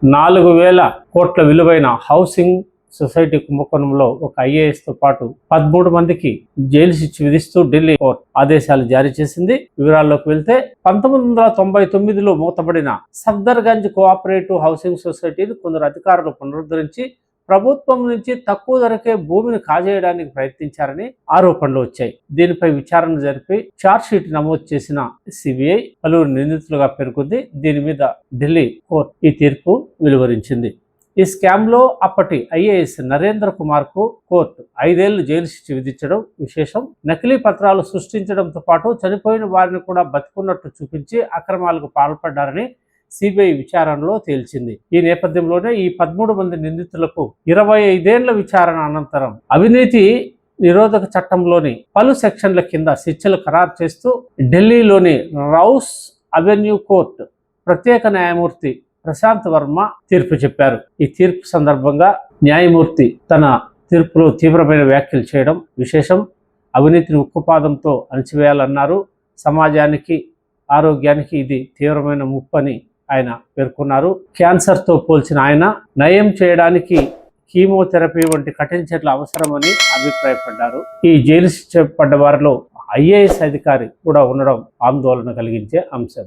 4,000 కోట్ల విలువైన housing society కుంభకోణంలో ఒక ఐఏఎస్తో పాటు 13 మందికి జైలు శిక్ష విధిస్తూ ఢిల్లీ కోర్టు ఆదేశాలు జారీ చేసింది. వివరాల్లోకి వెళ్తే 1999లో మూతపడిన సఫ్దర్గంజ్ కోఆపరేటివ్ హౌసింగ్ సొసైటీని కొందరు అధికారులు పునరుద్ధరించి ప్రభుత్వం నుంచి తక్కువ ధరకే భూమిని కాజేయడానికి ప్రయత్నించారని ఆరోపణలు వచ్చాయి. దీనిపై విచారణ జరిపి ఛార్జ్షీట్ నమోదు చేసిన సిబిఐ పలువురు నిందితులుగా పేర్కొంది. దీని మీద ఢిల్లీ కోర్టు ఈ తీర్పు వెలువరించింది. ఈ స్కామ్లో అప్పటి ఐఏఎస్ నరేంద్ర కుమార్కు కోర్టు 5 ఏళ్లు జైలు శిక్ష విధించడం విశేషం. నకిలీ పత్రాలు సృష్టించడంతో పాటు చనిపోయిన వారిని కూడా బతికున్నట్టు చూపించి అక్రమాలకు పాల్పడ్డారని సిబిఐ విచారణలో తేల్చింది. ఈ నేపథ్యంలోనే ఈ 13 మంది నిందితులకు 25 ఏళ్ల విచారణ అనంతరం అవినీతి నిరోధక చట్టంలోని పలు సెక్షన్ల కింద శిక్షలు ఖరారు చేస్తూ ఢిల్లీలోని రౌస్ అవెన్యూ కోర్టు ప్రత్యేక న్యాయమూర్తి ప్రశాంత్ వర్మ తీర్పు చెప్పారు. ఈ తీర్పు సందర్భంగా న్యాయమూర్తి తన తీర్పులో తీవ్రమైన వ్యాఖ్యలు చేయడం విశేషం. అవినీతిని ఉక్కుపాదంతో అణచివేయాలన్నారు. సమాజానికి ఆరోగ్యానికి ఇది తీవ్రమైన ముప్పని ఆయన పేర్కొన్నారు. క్యాన్సర్తో పోల్చిన ఆయన నయం చేయడానికి కీమోథెరపీ వంటి కఠిన చర్యలు అవసరమని అభిప్రాయపడ్డారు. ఈ జైలు శిక్ష పడ్డ వారిలో ఐఏఎస్ అధికారి కూడా ఉండడం ఆందోళన కలిగించే అంశం.